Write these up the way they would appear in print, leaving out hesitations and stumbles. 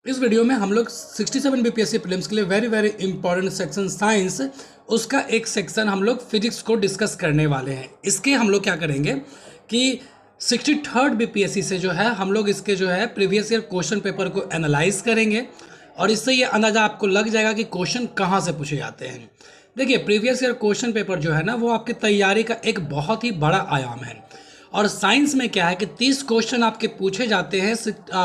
इस वीडियो में हम लोग 67 बीपीएससी प्रीलिम्स के लिए वेरी इंपॉर्टेंट सेक्शन साइंस, उसका एक सेक्शन हम लोग फिजिक्स को डिस्कस करने वाले हैं। इसके हम लोग क्या करेंगे कि 63rd बीपीएससी से जो है हम लोग इसके जो है प्रीवियस ईयर क्वेश्चन पेपर को एनालाइज करेंगे और इससे ये अंदाज़ा आपको लग जाएगा कि क्वेश्चन कहाँ से पूछे जाते हैं। देखिए, प्रीवियस ईयर क्वेश्चन पेपर जो है ना, वो आपकी तैयारी का एक बहुत ही बड़ा आयाम है। और साइंस में क्या है कि 30 क्वेश्चन आपके पूछे जाते हैं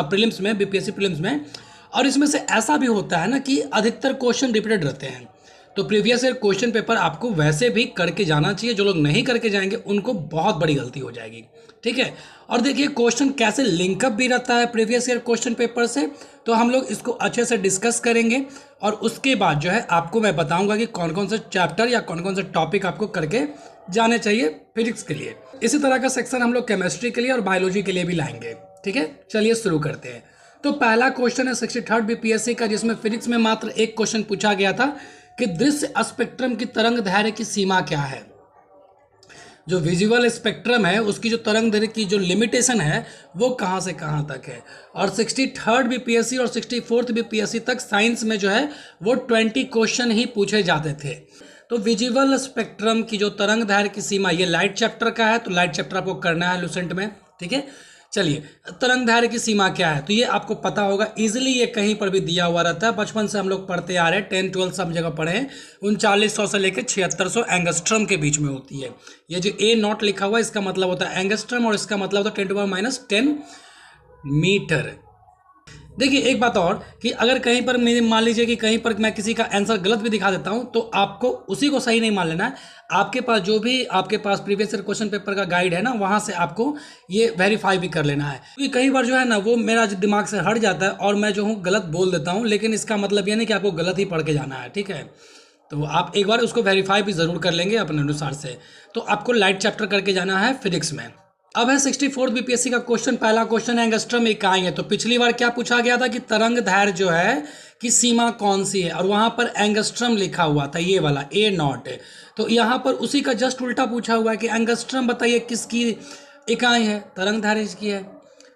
प्रीलिम्स में, बीपीएससी प्रीलिम्स में। और इसमें से ऐसा भी होता है ना कि अधिकतर क्वेश्चन रिपीटेड रहते हैं। तो प्रीवियस ईयर क्वेश्चन पेपर आपको वैसे भी करके जाना चाहिए। जो लोग नहीं करके जाएंगे उनको बहुत बड़ी गलती हो जाएगी, ठीक है। और देखिए, क्वेश्चन कैसे लिंकअप भी रहता है प्रीवियस ईयर क्वेश्चन पेपर से, तो हम लोग इसको अच्छे से डिस्कस करेंगे। और उसके बाद जो है आपको मैं बताऊंगा कि कौन कौन से चैप्टर या कौन कौन से टॉपिक आपको करके जाने चाहिए फिजिक्स के लिए। इसी तरह का सेक्शन हम लोग केमिस्ट्री के लिए और बायोलॉजी के लिए भी लाएंगे, ठीक है। चलिए शुरू करते हैं। तो पहला क्वेश्चन है 63rd बीपीएससी का, जिसमें फिजिक्स में मात्र एक क्वेश्चन पूछा गया था कि दृश्य स्पेक्ट्रम की तरंग दैर्घ्य की सीमा क्या है। जो विजुअल स्पेक्ट्रम है उसकी जो तरंग दैर्घ्य की जो लिमिटेशन है वो कहाँ से कहाँ तक है। और 63rd बीपीएससी और 64th बीपीएससी तक साइंस में जो है वो 20 क्वेश्चन ही पूछे जाते थे। तो विजुअल स्पेक्ट्रम की जो तरंग दैर्घ्य की सीमा, ये लाइट चैप्टर का है, तो लाइट चैप्टर आपको करना है लुसेंट में, ठीक है। चलिए, तरंग दैर्घ्य की सीमा क्या है, तो ये आपको पता होगा इजीली, ये कहीं पर भी दिया हुआ रहता है। बचपन से हम लोग पढ़ते आ रहे हैं, 10 12 सब जगह पढ़े हैं। 3900 से लेकर 7600 एंगस्ट्रम के बीच में होती है। ये जो ए नॉट लिखा हुआ है इसका मतलब होता है एंगस्ट्रम, और इसका मतलब होता है 10⁻⁻10 मीटर। देखिए, एक बात और कि अगर कहीं पर मेरे मान लीजिए कि कहीं पर मैं किसी का आंसर गलत भी दिखा देता हूं, तो आपको उसी को सही नहीं मान लेना है। आपके पास जो भी आपके पास प्रीवियस ईयर क्वेश्चन पेपर का गाइड है ना, वहां से आपको ये वेरीफाई भी कर लेना है। क्योंकि कई बार जो है ना वो मेरा दिमाग से हट जाता है और मैं जो हूँ गलत बोल देता हूँ, लेकिन इसका मतलब ये नहीं कि आपको गलत ही पढ़ के जाना है, ठीक है। तो आप एक बार उसको वेरीफाई भी ज़रूर कर लेंगे अपने अनुसार से। तो आपको लाइट चैप्टर करके जाना है फिजिक्स में। अब है 64th बीपीएससी का क्वेश्चन। पहला क्वेश्चन है एंगस्ट्रम इकाई है। तो पिछली बार क्या पूछा गया था कि तरंग दैर्घ्य जो है कि सीमा कौन सी है, और वहां पर एंगस्ट्रम लिखा हुआ था, ये वाला ए नॉट है। तो यहाँ पर उसी का जस्ट उल्टा पूछा हुआ है कि एंगस्ट्रम बताइए किसकी इकाई है, तरंग दैर्घ्य की है।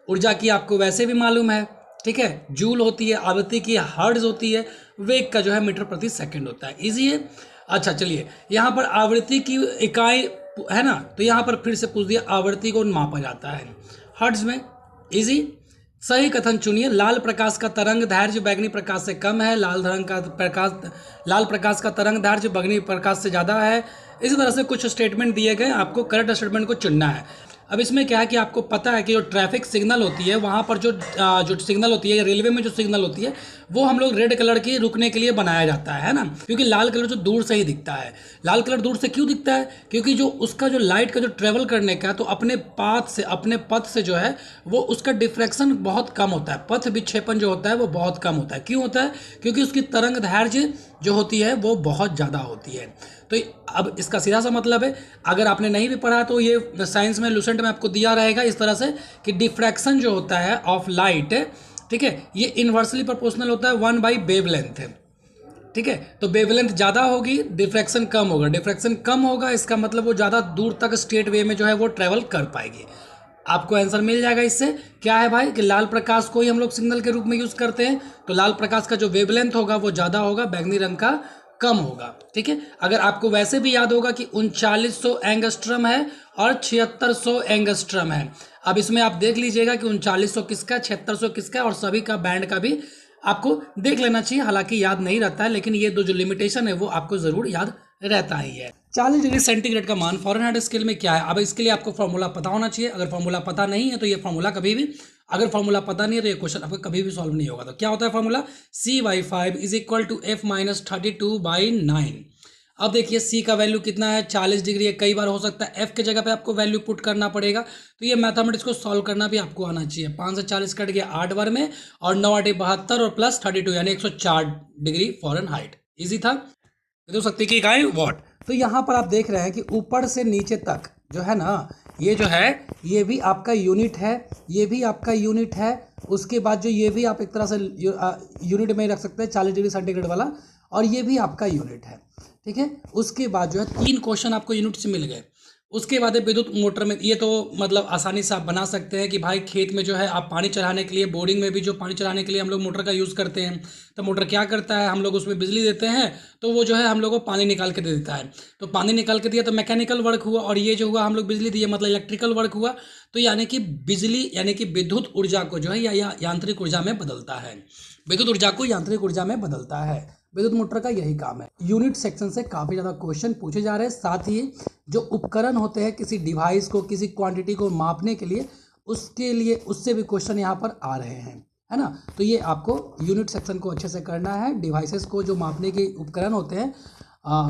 ऊर्जा की आपको वैसे भी मालूम है, ठीक है, जूल होती है, आवृत्ति की हर्ट्ज होती है, वेग का जो है मीटर प्रति सेकंड होता है। इजी है। अच्छा चलिए, यहाँ पर आवृत्ति की इकाई है ना, तो यहाँ पर फिर से पूछ दिया आवृत्ति को मापा जाता है हर्ट्ज में। इजी। सही कथन चुनिए। लाल प्रकाश का तरंग दैर्घ्य बैंगनी प्रकाश से कम है, लाल प्रकाश का तरंग दैर्घ्य बैंगनी प्रकाश से ज़्यादा है। इसी तरह से कुछ स्टेटमेंट दिए गए, आपको करेक्ट स्टेटमेंट को चुनना है। अब इसमें क्या है कि आपको पता है कि जो ट्रैफिक सिग्नल होती है, वहाँ पर जो सिग्नल होती है, रेलवे में जो सिग्नल होती है, वो हम लोग रेड कलर की रुकने के लिए बनाया जाता है ना, क्योंकि लाल कलर जो दूर से ही दिखता है। लाल कलर दूर से क्यों दिखता है? क्योंकि जो उसका जो लाइट का जो ट्रेवल करने का, तो अपने पथ से जो है वो उसका डिफ्रैक्शन बहुत कम होता है, पथ विक्षेपण जो होता है वो बहुत कम होता है। क्यों होता है? क्योंकि उसकी तरंग दैर्घ्य जो होती है वो बहुत ज़्यादा होती है। तो अब इसका सीधा सा मतलब है, अगर आपने नहीं भी पढ़ा तो ये साइंस में लुसेंट में आपको दिया रहेगा इस तरह से कि डिफ्रैक्शन जो होता है ऑफ लाइट, ठीक है, ये इन्वर्सली प्रोपोर्शनल होता है 1/वेवलेंथ है, ठीक है। तो वेवलेंथ ज़्यादा होगी, डिफ्रैक्शन कम होगा। डिफ्रैक्शन कम होगा इसका मतलब वो ज़्यादा दूर तक स्ट्रेट वे में जो है वो ट्रेवल कर पाएगी। आपको आंसर मिल जाएगा इससे। क्या है भाई कि लाल प्रकाश को ही हम लोग सिग्नल के रूप में यूज़ करते हैं, तो लाल प्रकाश का जो वेवलेंथ होगा वो ज़्यादा होगा, बैंगनी रंग का कम होगा, ठीक है। अगर आपको वैसे भी याद होगा कि 3900 एंगस्ट्रम है और 7600 एंगस्ट्रम है। अब इसमें आप देख लीजिएगा कि 3900 किसका, 7600 किसका, और सभी का बैंड का भी आपको देख लेना चाहिए। हालांकि याद नहीं रहता है, लेकिन ये दो जो लिमिटेशन है वो आपको ज़रूर याद रहता ही है। 40 डिग्री सेंटीग्रेड का मान फ़ारेनहाइट स्केल में क्या है? अब इसके लिए आपको फॉर्मूला पता होना चाहिए। अगर फॉर्मूला पता नहीं है तो ये फॉर्मूला कभी भी, अगर फॉर्मूला पता नहीं है तो ये क्वेश्चन आपको कभी भी सॉल्व नहीं होगा। तो क्या होता है फॉर्मूला? C/5 = F-32/9। अब देखिए C का वैल्यू कितना है, 40 डिग्री है। कई बार हो सकता है F के जगह पे आपको वैल्यू पुट करना पड़ेगा, तो ये मैथमेटिक्स को सॉल्व करना भी आपको आना चाहिए। 5 से 40 कट गया 8 बार में, और 9 8 72 और प्लस 32 यानी 104 डिग्री फ़ारेनहाइट। ईजी था। तो शक्ति की इकाई वॉट। तो यहाँ पर आप देख रहे हैं कि ऊपर से नीचे तक जो है ना, ये जो है ये भी आपका यूनिट है, ये भी आपका यूनिट है। उसके बाद जो ये भी आप एक तरह से यूनिट में रख सकते हैं 40 डिग्री सेंटीग्रेड वाला, और ये भी आपका यूनिट है, ठीक है। उसके बाद जो है 3 क्वेश्चन आपको यूनिट से मिल गए। उसके बाद है विद्युत मोटर में, ये तो मतलब आसानी से आप बना सकते हैं कि भाई खेत में जो है आप पानी चढ़ाने के लिए, बोरिंग में भी जो पानी चढ़ाने के लिए हम लोग मोटर का यूज़ करते हैं, तो मोटर क्या करता है, हम लोग उसमें बिजली देते हैं तो वो जो है हम लोग को पानी निकाल के दे देता है। तो पानी निकाल के दिया तो मैकेनिकल वर्क हुआ, और ये जो हुआ हम लोग बिजली दिए मतलब इलेक्ट्रिकल वर्क हुआ। तो यानी कि बिजली यानी कि विद्युत ऊर्जा को जो है या यांत्रिक ऊर्जा में बदलता है, विद्युत ऊर्जा को यांत्रिक ऊर्जा में बदलता है। विद्युत मोटर का यही काम है। यूनिट सेक्शन से काफ़ी ज़्यादा क्वेश्चन पूछे जा रहे हैं, साथ ही जो उपकरण होते हैं किसी डिवाइस को, किसी क्वांटिटी को मापने के लिए, उसके लिए उससे भी क्वेश्चन यहाँ पर आ रहे हैं, है ना। तो ये आपको यूनिट सेक्शन को अच्छे से करना है। डिवाइसेस को जो मापने के उपकरण होते हैं,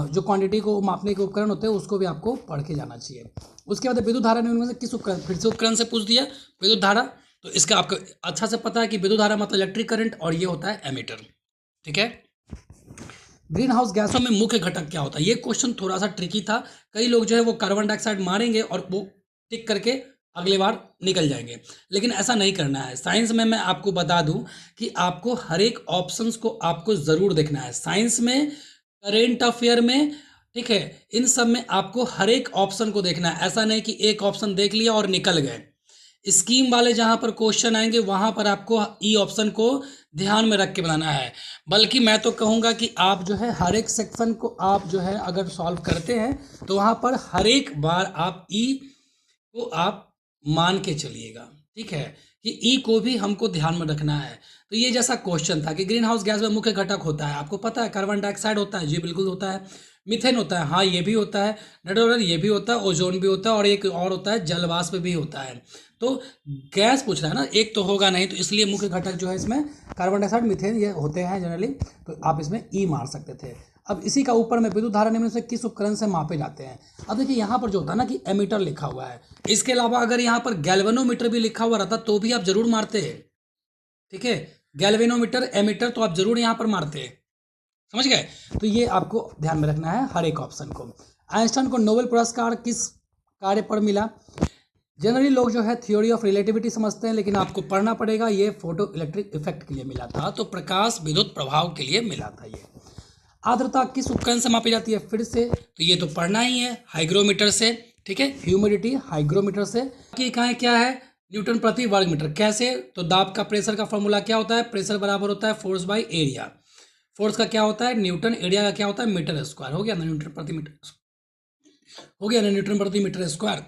जो क्वांटिटी को मापने के उपकरण होते हैं, उसको भी आपको पढ़ के जाना चाहिए। उसके बाद विद्युत धारा निम्न में से किस उपकरण, फिर से उपकरण से पूछ दिया विद्युत धारा, तो इसका आपको अच्छा से पता है कि विद्युत धारा मतलब इलेक्ट्रिक करंट, और ये होता है एमीटर, ठीक है। ग्रीन हाउस गैसों में मुख्य घटक क्या होता है, ये क्वेश्चन थोड़ा सा ट्रिकी था। कई लोग जो है वो कार्बन डाइऑक्साइड मारेंगे और वो टिक करके अगले बार निकल जाएंगे, लेकिन ऐसा नहीं करना है। साइंस में मैं आपको बता दूं कि आपको हर एक ऑप्शंस को आपको ज़रूर देखना है। साइंस में, करेंट अफेयर में, ठीक है, इन सब में आपको हर एक ऑप्शन को देखना है। ऐसा नहीं कि एक ऑप्शन देख लिया और निकल गए। स्कीम वाले जहां पर क्वेश्चन आएंगे वहां पर आपको ई ऑप्शन को ध्यान में रख के बनाना है। बल्कि मैं तो कहूँगा कि आप जो है हर एक सेक्शन को आप जो है अगर सॉल्व करते हैं तो वहाँ पर हर एक बार आप ई को आप मान के चलिएगा, ठीक है, कि ई को भी हमको ध्यान में रखना है। तो ये जैसा क्वेश्चन था कि ग्रीन हाउस गैस में मुख्य घटक होता है, आपको पता है कार्बन डाइऑक्साइड होता है, जी बिल्कुल होता है। मीथेन होता है, हाँ ये भी होता है। नाइट्रोजन ये भी होता है, ओजोन भी होता है, और एक और होता है जल वाष्प भी होता है। तो गैस पूछ रहा है ना, एक तो होगा नहीं, तो इसलिए मुख्य घटक जो है इसमें कार्बन डाइऑक्साइड, मीथेन ये होते हैं जनरली। तो आप इसमें ई मार सकते थे। अब इसी का ऊपर में विद्युत धारा निम्न से किस उपकरण से मापे जाते हैं। अब देखिए यहाँ पर जो होता है ना कि एमीटर लिखा हुआ है, इसके अलावा अगर यहाँ पर गैल्वेनोमीटर भी लिखा हुआ रहता तो भी आप जरूर मारते हैं, ठीक है। गैल्वेनोमीटर, एमीटर तो आप जरूर यहाँ पर मारते हैं, समझ गए। तो ये आपको ध्यान में रखना है हर एक ऑप्शन को। आइंस्टाइन को नोबेल पुरस्कार किस कार्य पर मिला। जनरली लोग जो है थ्योरी ऑफ रिलेटिविटी समझते हैं, लेकिन आपको पढ़ना पड़ेगा, ये फोटो इलेक्ट्रिक इफेक्ट के लिए मिला था, तो प्रकाश विद्युत प्रभाव के लिए मिला था ये। आर्द्रता किस उपकरण से मापी जाती है, फिर से तो ये तो पढ़ना ही है, हाइग्रोमीटर से, ठीक है। ह्यूमिडिटी हाइग्रोमीटर से। की इकाई क्या है, न्यूटन प्रति वर्ग मीटर। कैसे, तो दाब का प्रेशर का फॉर्मूला क्या होता है, प्रेशर बराबर होता है फोर्स बाई एरिया। फोर्स का क्या होता है न्यूटन, एरिया का क्या होता है मीटर स्क्वायर। हो गया ना न्यूटन प्रति मीटर, हो गया ना न्यूटन प्रति मीटर स्क्वायर।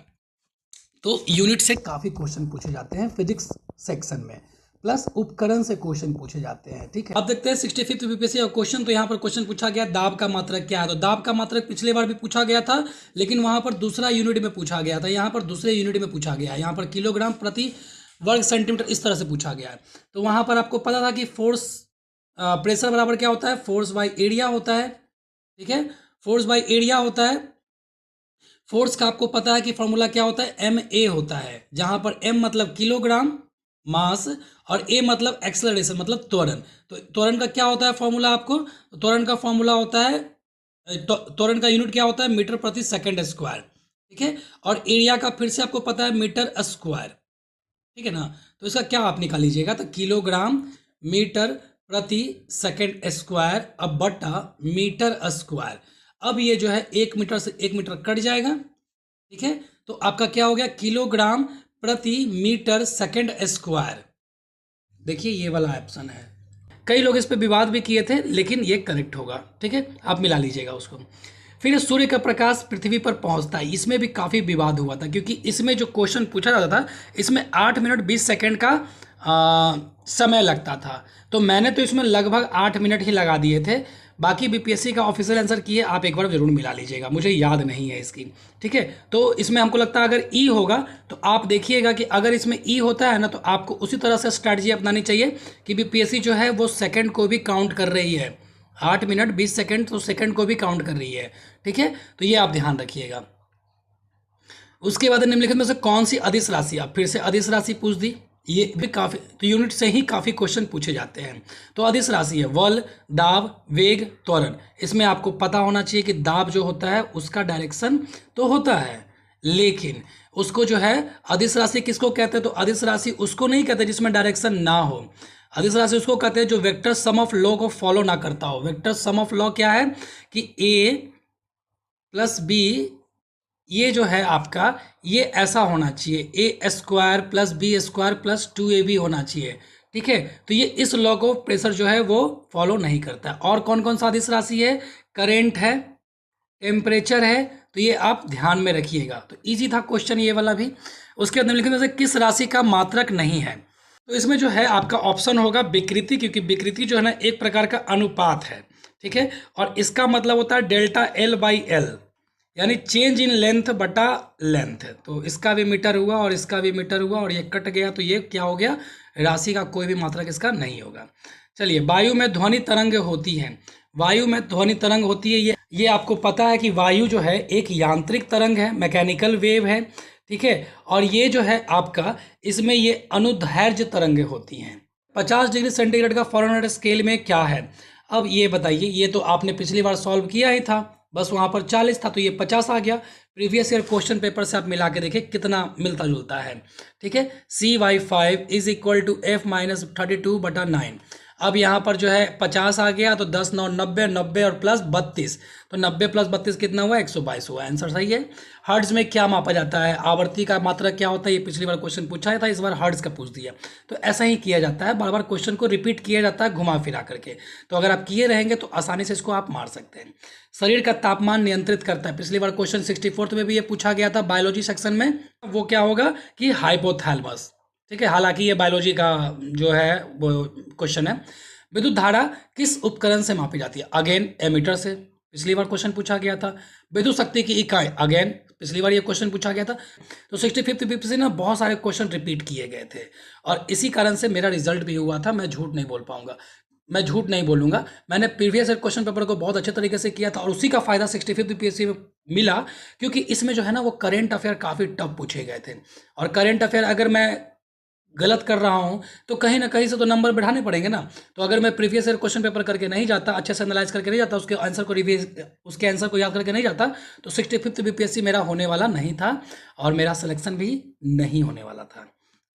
तो यूनिट से काफ़ी क्वेश्चन पूछे जाते हैं फिजिक्स सेक्शन में, प्लस उपकरण से क्वेश्चन पूछे जाते हैं, ठीक है। अब देखते हैं 65th बीपीएससी का क्वेश्चन। तो यहाँ पर क्वेश्चन पूछा गया दाब का मात्रक क्या है। तो दाब का मात्रक पिछले बार भी पूछा गया था, लेकिन वहाँ पर दूसरा यूनिट में पूछा गया था, यहाँ पर दूसरे यूनिट में पूछा गया है। यहाँ पर किलोग्राम प्रति वर्ग सेंटीमीटर इस तरह से पूछा गया है। तो वहाँ पर आपको पता था कि फोर्स, प्रेशर बराबर क्या होता है, फोर्स बाई एरिया होता है, ठीक है, फोर्स बाई एरिया होता है। फोर्स का आपको पता है कि फॉर्मूला क्या होता है, एम ए होता है, जहां पर एम मतलब किलोग्राम मास और ए मतलब एक्सेलरेशन मतलब त्वरण। तो त्वरण का क्या होता है फॉर्मूला आपको, त्वरण का फॉर्मूला होता है, त्वरण का यूनिट क्या होता है मीटर प्रति सेकंड स्क्वायर, ठीक है। और एरिया का फिर से आपको पता है मीटर स्क्वायर, ठीक है ना। तो इसका क्या आप निकाल लीजिएगा, तो किलोग्राम मीटर प्रति सेकंड स्क्वायर अब बटा मीटर स्क्वायर। अब ये जो है 1 मीटर से 1 मीटर कट जाएगा, ठीक है। तो आपका क्या हो गया, किलोग्राम प्रति मीटर सेकंड स्क्वायर। देखिए ये वाला ऑप्शन है। कई लोग इस पे विवाद भी किए थे, लेकिन ये करेक्ट होगा, ठीक है, आप मिला लीजिएगा उसको। फिर सूर्य का प्रकाश पृथ्वी पर पहुंचता है, इसमें भी काफ़ी विवाद हुआ था, क्योंकि इसमें जो क्वेश्चन पूछा जाता था इसमें 8 मिनट 20 सेकंड का समय लगता था। तो मैंने तो इसमें लगभग 8 मिनट ही लगा दिए थे। बाकी बीपीएससी का ऑफिशियल आंसर की है, आप एक बार जरूर मिला लीजिएगा, मुझे याद नहीं है इसकी, ठीक है। तो इसमें हमको लगता है अगर ई होगा तो आप देखिएगा कि अगर इसमें ई होता है ना, तो आपको उसी तरह से स्ट्रैटेजी अपनानी चाहिए कि बीपीएससी जो है वो सेकंड को भी काउंट कर रही है। 8 मिनट 20 सेकंड तो सेकंड को भी काउंट कर रही है, ठीक है। तो ये आप ध्यान रखिएगा। उसके बाद निम्नलिखित में से कौन सी अदिश राशि, आप फिर से अदिश राशि पूछ दी, ये भी काफ़ी, तो यूनिट से ही काफ़ी क्वेश्चन पूछे जाते हैं। तो अदिश राशि है बल, दाब, वेग, त्वरण। इसमें आपको पता होना चाहिए कि दाब जो होता है उसका डायरेक्शन तो होता है, लेकिन उसको जो है अदिश राशि किसको कहते हैं, तो अदिश राशि उसको नहीं कहते जिसमें डायरेक्शन ना हो। अदिश राशि उसको कहते हैं जो वेक्टर सम ऑफ लॉ को फॉलो ना करता हो। वेक्टर सम ऑफ लॉ क्या है कि ए प्लस बी ये जो है आपका ये ऐसा होना चाहिए, A square plus B square plus 2ab होना चाहिए। ठीक है, तो ये इस लॉ ऑफ प्रेशर जो है वो फॉलो नहीं करता। और कौन कौन सा अदिश राशि है, करेंट है, टेम्परेचर है, तो ये आप ध्यान में रखिएगा। तो इजी था क्वेश्चन ये वाला भी। उसके अंदर लिखे किस राशि का मात्रक नहीं है, तो इसमें जो है आपका ऑप्शन होगा विकृति, क्योंकि विकृति जो है ना एक प्रकार का अनुपात है। ठीक है, और इसका मतलब होता है डेल्टा एल बाई एल, यानी चेंज इन लेंथ बटा लेंथ। तो इसका भी मीटर हुआ और इसका भी मीटर हुआ और ये कट गया, तो ये क्या हो गया, राशि का कोई भी मात्रक इसका नहीं होगा। चलिए, वायु में ध्वनि तरंग होती है, वायु में ध्वनि तरंग होती है, ये आपको पता है कि वायु जो है एक यांत्रिक तरंग है, मैकेनिकल वेव है। ठीक है, और ये जो है आपका इसमें ये अनुदैर्ध्य तरंगें होती हैं। 50 डिग्री सेंटीग्रेड का फ़ारेनहाइट स्केल में क्या है, अब ये बताइए, ये तो आपने पिछली बार सॉल्व किया ही था, बस वहाँ पर 40 था तो ये 50 आ गया। प्रीवियस ईयर क्वेश्चन पेपर से आप मिला के देखिए कितना मिलता जुलता है। ठीक है, CY5 is equal to F minus 32/9। अब यहाँ पर जो है 50 आ गया, तो 10 9 90, 90 और प्लस 32, तो 90 प्लस 32 कितना हुआ, 122 हुआ। आंसर सही है। हर्ट्ज में क्या मापा जाता है, आवर्ती का मात्रक क्या होता है, ये पिछली बार क्वेश्चन पूछा था, इस बार हर्ट्ज का पूछ दिया। तो ऐसा ही किया जाता है, बार बार क्वेश्चन को रिपीट किया जाता है घुमा फिरा करके। तो अगर आप किए रहेंगे तो आसानी से इसको आप मार सकते हैं। शरीर का तापमान नियंत्रित करता है, पिछली बार क्वेश्चन 64 में भी ये पूछा गया था बायोलॉजी सेक्शन में, वो क्या होगा कि हाइपोथैलेमस। ठीक है, हालांकि ये बायोलॉजी का जो है वो क्वेश्चन है। विद्युत धारा किस उपकरण से मापी जाती है, अगेन एमीटर से, पिछली बार क्वेश्चन पूछा गया था। विद्युत शक्ति की इकाई, अगेन पिछली बार ये क्वेश्चन पूछा गया था। तो 65th पेपर से ना बहुत सारे क्वेश्चन रिपीट किए गए थे और इसी कारण से मेरा रिजल्ट भी हुआ था। मैं झूठ नहीं बोल पाऊंगा, मैं झूठ नहीं बोलूंगा, मैंने प्रीवियस क्वेश्चन पेपर को बहुत अच्छे तरीके से किया था और उसी का फायदा 65th PSC में मिला, क्योंकि इसमें जो है ना वो करेंट अफेयर काफ़ी टफ पूछे गए थे। और करेंट अफेयर अगर मैं गलत कर रहा हूँ तो कहीं ना कहीं से तो नंबर बढ़ाने पड़ेंगे ना। तो अगर मैं प्रीवियस ईयर क्वेश्चन पेपर करके नहीं जाता, अच्छे से एनालाइज करके नहीं जाता, उसके आंसर को याद करके नहीं जाता, तो 65th BPSC मेरा होने वाला नहीं था और मेरा सिलेक्शन भी नहीं होने वाला था।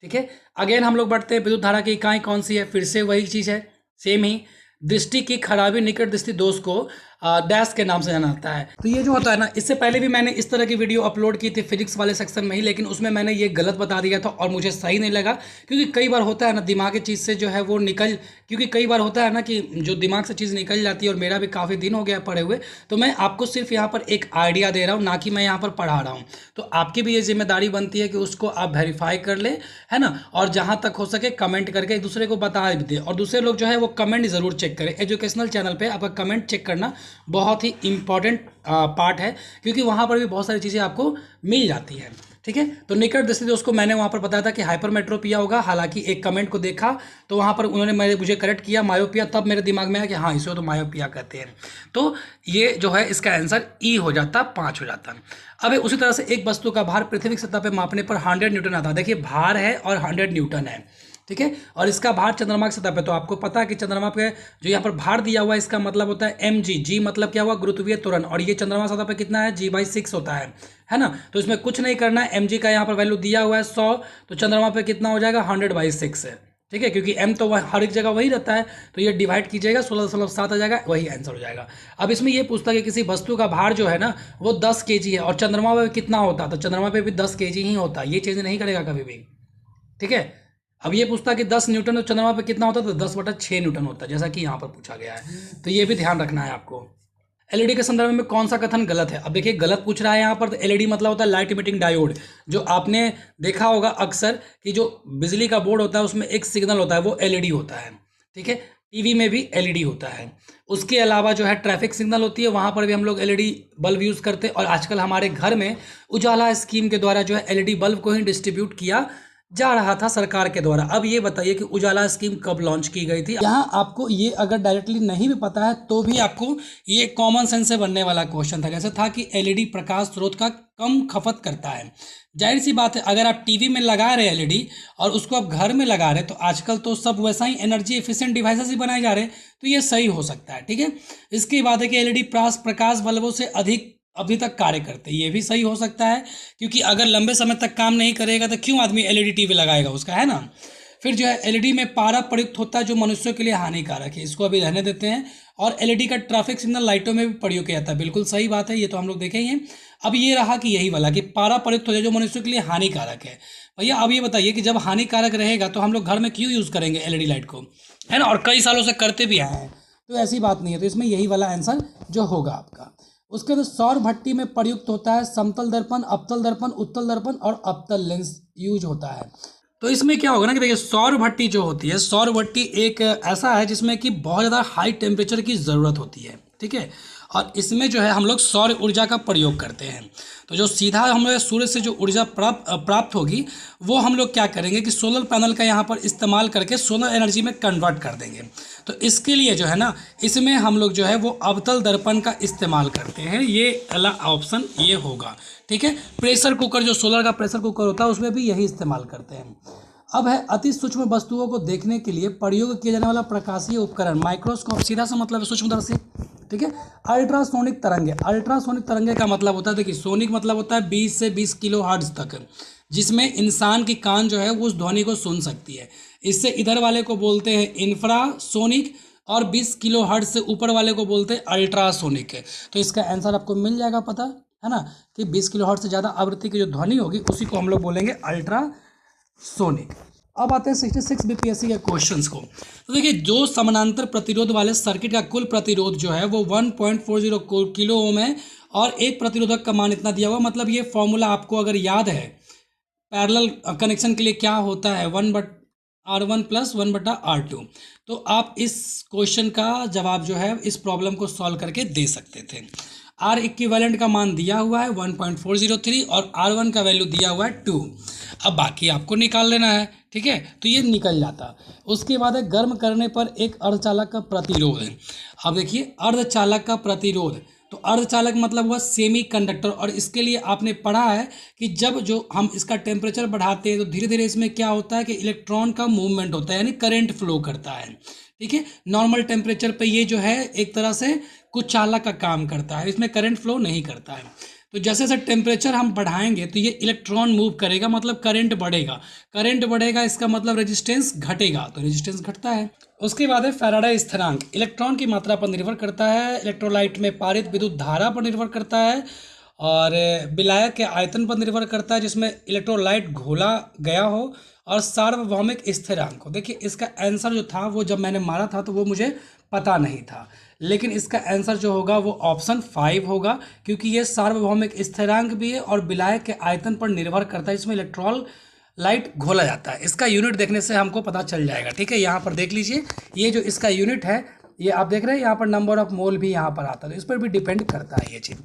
ठीक है, अगेन हम लोग बढ़ते हैं। विद्युत धारा की इकाई कौन सी है, फिर से वही चीज़ है, सेम ही। दृष्टि की खराबी निकट दृष्टि दोष को डैश के नाम से जाना जाता है। तो ये जो होता है ना, इससे पहले भी मैंने इस तरह की वीडियो अपलोड की थी फिजिक्स वाले सेक्शन में ही, लेकिन उसमें मैंने ये गलत बता दिया था और मुझे सही नहीं लगा, क्योंकि कई बार होता है ना दिमागी चीज़ से जो है वो क्योंकि कई बार होता है ना कि जो दिमाग से चीज़ निकल जाती है, और मेरा भी काफ़ी दिन हो गया पढ़े हुए, तो मैं आपको सिर्फ यहाँ पर एक आइडिया दे रहा हूँ, ना कि मैं यहाँ पर पढ़ा रहा हूँ। तो आपकी भी ये जिम्मेदारी बनती है कि उसको आप वेरीफाई कर ले, है ना, और जहाँ तक हो सके कमेंट करके एक दूसरे को बता भी दे, और दूसरे लोग जो है वो कमेंट ज़रूर चेक करें। एजुकेशनल चैनल पर आपका कमेंट चेक करना बहुत ही इंपॉर्टेंट पार्ट है, क्योंकि वहाँ पर भी बहुत सारी चीज़ें आपको मिल जाती हैं। ठीक है, तो निकट दृष्टि दोष को मैंने वहाँ पर बताया था कि हाइपरमेट्रोपिया होगा, हालांकि एक कमेंट को देखा तो वहाँ पर उन्होंने मुझे करेक्ट किया मायोपिया, तब मेरे दिमाग में आया कि हाँ इसे तो मायोपिया कहते हैं। तो ये जो है इसका आंसर ई हो जाता, 5 हो जाता। अब उसी तरह से एक वस्तु का भार पृथ्वी की सतह पर मापने पर 100 न्यूटन आता है। देखिए भार है और 100 न्यूटन है। ठीक है, और इसका भार चंद्रमा की सतह पे, तो आपको पता है कि चंद्रमा पे जो यहाँ पर भार दिया हुआ है इसका मतलब होता है mg, जी मतलब क्या हुआ, गुरुत्वीय त्वरण, और ये चंद्रमा सतह पे कितना है, g/6 होता है ना। तो इसमें कुछ नहीं करना है, mg का यहाँ पर वैल्यू दिया हुआ है 100, तो चंद्रमा पे कितना हो जाएगा, 100/6 है। ठीक है, क्योंकि m तो हर एक जगह वही रहता है, तो ये डिवाइड कीजिएगा 16.7 आ जाएगा, वही आंसर हो जाएगा। अब इसमें ये पूछता है कि किसी वस्तु का भार जो है ना वो 10 kg है और चंद्रमा पे कितना होता है, तो चंद्रमा पे भी 10 kg ही होता है, ये चेंज नहीं करेगा कभी भी। ठीक है, अब ये पूछता है कि 10 न्यूटन तो चंद्रमा पे कितना होता है, तो 10/6 न्यूटन होता है, जैसा कि यहाँ पर पूछा गया है। तो ये भी ध्यान रखना है आपको। एलईडी के संदर्भ में कौन सा कथन गलत है, अब देखिए गलत पूछ रहा है यहाँ पर। तो एलईडी मतलब होता है लाइट इमिटिंग डायोड, जो आपने देखा होगा अक्सर कि जो बिजली का बोर्ड होता है उसमें एक सिग्नल होता है, वो एलईडी होता है। ठीक है, टीवी में भी एलईडी होता है। उसके अलावा जो है ट्रैफिक सिग्नल होती है, वहाँ पर भी हम लोग एलईडी बल्ब यूज़ करते हैं, और आजकल हमारे घर में उजाला स्कीम के द्वारा जो है एलईडी बल्ब को ही डिस्ट्रीब्यूट किया जा रहा था सरकार के द्वारा। अब ये बताइए कि उजाला स्कीम कब लॉन्च की गई थी। यहाँ आपको ये अगर डायरेक्टली नहीं भी पता है तो भी आपको ये कॉमन सेंस से बनने वाला क्वेश्चन था। जैसे था कि एलईडी प्रकाश स्रोत का कम खपत करता है। जाहिर सी बात है, अगर आप टीवी में लगा रहे हैं एलईडी और उसको आप घर में लगा रहे हैं, तो आजकल तो सब वैसा ही एनर्जी एफिशिएंट डिवाइसेस ही बनाए जा रहे हैं, तो ये सही हो सकता है। ठीक है, इसकी बात है कि एलईडी प्रकाश बल्बों से अधिक अभी तक कार्य करते हैं, ये भी सही हो सकता है, क्योंकि अगर लंबे समय तक काम नहीं करेगा तो क्यों आदमी एलईडी टीवी लगाएगा उसका, है ना। फिर जो है एलईडी में पारा प्रयुक्त होता है जो मनुष्यों के लिए हानिकारक है, इसको अभी रहने देते हैं। और एलईडी का ट्रैफिक सिग्नल लाइटों में भी प्रयोग किया जाता है, बिल्कुल सही बात है, ये तो हम लोग देखे ही हैं। अब ये रहा कि यही वाला कि पारा प्रयुक्त हो जाए जो मनुष्य के लिए हानिकारक है। भैया अब ये बताइए कि जब हानिकारक रहेगा तो हम लोग घर में क्यों यूज़ करेंगे एलईडी लाइट को, है ना, और कई सालों से करते भी आए हैं, तो ऐसी बात नहीं है। तो इसमें यही वाला आंसर जो होगा आपका। उसके बाद सौर भट्टी में प्रयुक्त होता है समतल दर्पण, अवतल दर्पण, उत्तल दर्पण और अवतल लेंस यूज होता है। तो इसमें क्या होगा ना कि देखिए सौर भट्टी जो होती है, सौर भट्टी एक ऐसा है जिसमें कि बहुत ज़्यादा हाई टेम्परेचर की ज़रूरत होती है, ठीक है, और इसमें जो है हम लोग सौर ऊर्जा का प्रयोग करते हैं। तो जो सीधा हम लोग सूर्य से जो ऊर्जा प्राप्त होगी वो हम लोग क्या करेंगे कि सोलर पैनल का यहाँ पर इस्तेमाल करके सोलर एनर्जी में कन्वर्ट कर देंगे। तो इसके लिए जो है ना, इसमें हम लोग जो है वो अवतल दर्पण का इस्तेमाल करते हैं। ये वाला ऑप्शन ये होगा, ठीक है। प्रेशर कुकर, जो सोलर का प्रेशर कुकर होता है उसमें भी यही इस्तेमाल करते हैं। अब है अति सूक्ष्म वस्तुओं को देखने के लिए प्रयोग किया जाने वाला प्रकाशीय उपकरण माइक्रोस्कोप, सीधा सा मतलब सूक्ष्मदर्शी, ठीक है। अल्ट्रासोनिक तरंगे, अल्ट्रासोनिक तरंगे का मतलब होता है, देखिए सोनिक मतलब होता है 20 से 20 किलो हर्ट्ज तक, जिसमें इंसान की कान जो है वो उस ध्वनि को सुन सकती है। इससे इधर वाले को बोलते हैं इंफ्रासोनिक और 20 किलो हर्ट्ज से ऊपर वाले को बोलते हैं अल्ट्रासोनिक। तो इसका आंसर आपको मिल जाएगा पता, है ना, कि 20 किलो हर्ट्ज से ज़्यादा आवृत्ति की जो ध्वनि होगी उसी को हम लोग बोलेंगे अल्ट्रासोनिक। अब आते हैं 66 बीपीएससी के क्वेश्चंस को। तो देखिए जो समानांतर प्रतिरोध वाले सर्किट का कुल प्रतिरोध जो है वो 1.40 किलो ओम है और एक प्रतिरोधक का मान इतना दिया हुआ, मतलब ये फॉर्मूला आपको अगर याद है पैरेलल कनेक्शन के लिए क्या होता है, R1 प्लस 1/R2। तो आप इस क्वेश्चन का जवाब जो है इस प्रॉब्लम को सॉल्व करके दे सकते थे। R इक्विवेलेंट का मान दिया हुआ है 1.403 और R1 का वैल्यू दिया हुआ है 2। अब बाकी आपको निकाल लेना है, ठीक है, तो ये निकल जाता। उसके बाद है गर्म करने पर एक अर्धचालक का प्रतिरोध है। अब देखिए अर्धचालक का प्रतिरोध, तो अर्धचालक मतलब हुआ सेमी कंडक्टर, और इसके लिए आपने पढ़ा है कि जब जो हम इसका टेम्परेचर बढ़ाते हैं तो धीरे धीरे इसमें क्या होता है कि इलेक्ट्रॉन का मूवमेंट होता है, यानी करंट फ्लो करता है, ठीक है। नॉर्मल टेम्परेचर पे ये जो है एक तरह से कुचालक का काम करता है, इसमें करंट फ्लो नहीं करता है। तो जैसे जैसे टेम्परेचर हम बढ़ाएंगे तो ये इलेक्ट्रॉन मूव करेगा, मतलब करंट बढ़ेगा, करंट बढ़ेगा इसका मतलब रेजिस्टेंस घटेगा, तो रेजिस्टेंस घटता है। उसके बाद है फैराडे स्थिरांक, इलेक्ट्रॉन की मात्रा पर निर्भर करता है, इलेक्ट्रोलाइट में पारित विद्युत धारा पर निर्भर करता है, और विलायक के आयतन पर निर्भर करता है जिसमें इलेक्ट्रोलाइट घोला गया हो, और सार्वभौमिक स्थिरांक हो। देखिए इसका आंसर जो था वो जब मैंने मारा था तो वो मुझे पता नहीं था, लेकिन इसका आंसर जो होगा वो ऑप्शन 5 होगा, क्योंकि ये सार्वभौमिक स्थिरांक भी है और विलायक के आयतन पर निर्भर करता है, इसमें इलेक्ट्रॉन लाइट घोला जाता है। इसका यूनिट देखने से हमको पता चल जाएगा, ठीक है। यहाँ पर देख लीजिए ये जो इसका यूनिट है ये आप देख रहे हैं, यहाँ पर नंबर ऑफ मोल भी यहाँ पर आता है, तो इस पर भी डिपेंड करता है ये चीज़।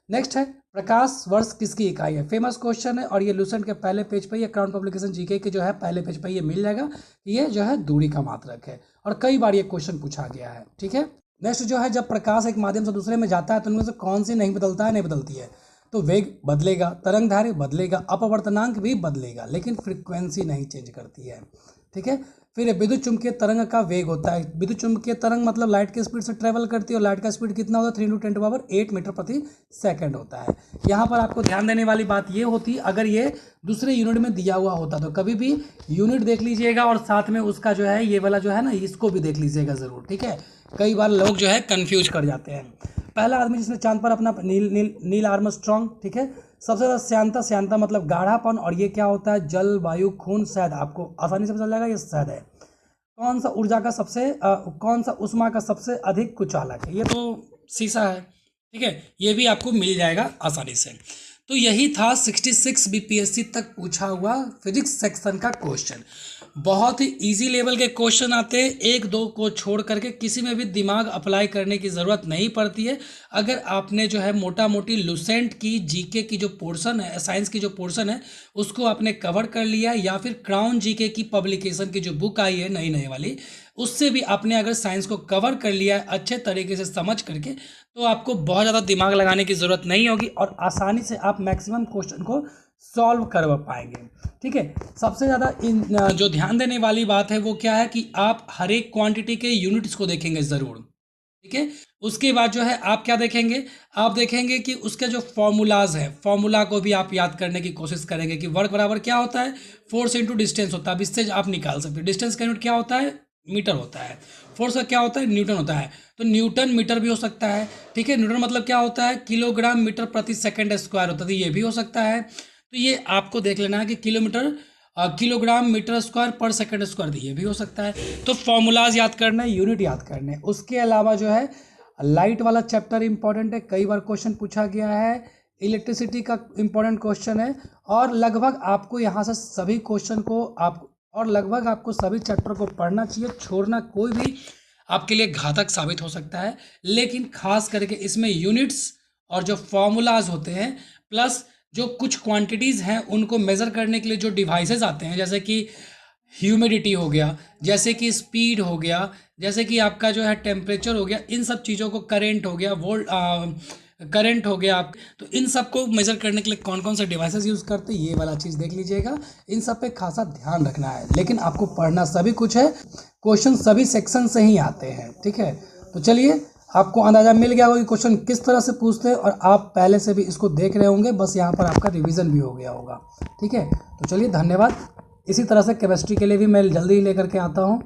नेक्स्ट है प्रकाश वर्ष किसकी इकाई है, फेमस क्वेश्चन है, और ये लूसेंट के पहले पेज पर, ये क्राउन पब्लिकेशन जीके के जो है पहले पेज पर ये मिल जाएगा। ये जो है दूरी का मात्रक है और कई बार ये क्वेश्चन पूछा गया है, ठीक है। नेक्स्ट जो है जब प्रकाश एक माध्यम से दूसरे में जाता है तो उनमें से कौन सी नहीं बदलता है, नहीं बदलती है, तो वेग बदलेगा, तरंग दैर्घ्य बदलेगा, अपवर्तनांक भी बदलेगा, लेकिन फ्रीक्वेंसी नहीं चेंज करती है, ठीक है। फिर विद्युत चुंबकीय तरंग का वेग होता है, विद्युत चुंबकीय तरंग मतलब लाइट की स्पीड से ट्रेवल करती है, और लाइट का स्पीड कितना होता है 3 × 10⁸ मीटर प्रति सेकंड होता है। यहाँ पर आपको ध्यान देने वाली बात ये होती, अगर ये दूसरे यूनिट में दिया हुआ होता तो कभी भी यूनिट देख लीजिएगा और साथ में उसका जो है ये वाला जो है ना इसको भी देख लीजिएगा ज़रूर, ठीक है। कई बार लोग जो है कन्फ्यूज कर जाते हैं। पहला आदमी जिसने चांद पर अपना नील आर्मस्ट्रॉन्ग, ठीक है। सबसे ज़्यादा श्यानता, श्यानता मतलब गाढ़ापन, और ये क्या होता है जल, वायु, खून, शहद, आपको आसानी से पता चल जाएगा ये शहद है। कौन सा ऊर्जा का सबसे कौन सा उष्मा का सबसे अधिक कुचालक है, ये तो शीशा है, ठीक है, ये भी आपको मिल जाएगा आसानी से। तो यही था 66 बीपीएससी तक पूछा हुआ फिजिक्स सेक्शन का क्वेश्चन। बहुत ही इजी लेवल के क्वेश्चन आते हैं, एक दो को छोड़ करके किसी में भी दिमाग अप्लाई करने की ज़रूरत नहीं पड़ती है। अगर आपने जो है मोटा मोटी लूसेंट की जीके की जो पोर्शन है, साइंस की जो पोर्शन है उसको आपने कवर कर लिया, या फिर क्राउन जीके की पब्लिकेशन की जो बुक आई है नई नई वाली, उससे भी आपने अगर साइंस को कवर कर लिया है अच्छे तरीके से समझ करके, तो आपको बहुत ज़्यादा दिमाग लगाने की ज़रूरत नहीं होगी और आसानी से आप मैक्सिमम क्वेश्चन को सॉल्व करवा पाएंगे, ठीक है। सबसे ज़्यादा जो ध्यान देने वाली बात है वो क्या है कि आप हर एक क्वांटिटी के यूनिट्स को देखेंगे ज़रूर, ठीक है। उसके बाद जो है आप क्या देखेंगे, आप देखेंगे कि उसके जो फॉर्मूलाज है, फॉर्मूला को भी आप याद करने की कोशिश करेंगे कि वर्क बराबर क्या होता है, फोर्स इंटू डिस्टेंस होता है। अब इससे आप निकाल सकते हो डिस्टेंस का यूनिट क्या होता है मीटर होता है, फोर्स का क्या होता है, न्यूटन होता है। तो न्यूटन मीटर भी हो सकता है, ठीक है। न्यूटन मतलब क्या होता है, किलोग्राम मीटर प्रति सेकंड स्क्वायर होता है, तो ये भी हो सकता है। तो ये आपको देख लेना है कि किलोग्राम मीटर स्क्वायर पर सेकंड स्क्वायर, तो ये भी हो सकता है। तो फॉर्मूलाज याद करना है, यूनिट याद करने हैं। उसके अलावा जो है लाइट वाला चैप्टर इंपॉर्टेंट है, कई बार क्वेश्चन पूछा गया है। इलेक्ट्रिसिटी का इंपॉर्टेंट क्वेश्चन है, और लगभग आपको यहाँ से सभी क्वेश्चन को और लगभग आपको सभी चैप्टर को पढ़ना चाहिए, छोड़ना कोई भी आपके लिए घातक साबित हो सकता है। लेकिन खास करके इसमें यूनिट्स और जो फॉर्मूलाज होते हैं, प्लस जो कुछ क्वांटिटीज़ हैं उनको मेज़र करने के लिए जो डिवाइसेस आते हैं, जैसे कि ह्यूमिडिटी हो गया, जैसे कि स्पीड हो गया, जैसे कि आपका जो है टेम्परेचर हो गया, इन सब चीज़ों को करंट हो गया, करंट हो गया आप, तो इन सब को मेजर करने के लिए कौन कौन से डिवाइसेस यूज़ करते हैं, ये वाला चीज़ देख लीजिएगा। इन सब पे खासा ध्यान रखना है, लेकिन आपको पढ़ना सभी कुछ है, क्वेश्चन सभी सेक्शन से ही आते हैं, ठीक है। तो चलिए, आपको अंदाज़ा मिल गया होगा कि क्वेश्चन किस तरह से पूछते हैं, और आप पहले से भी इसको देख रहे होंगे, बस यहाँ पर आपका रिविज़न भी हो गया होगा, ठीक है। तो चलिए, धन्यवाद। इसी तरह से केमिस्ट्री के लिए भी मैं जल्दी ही लेकर के आता हूँ।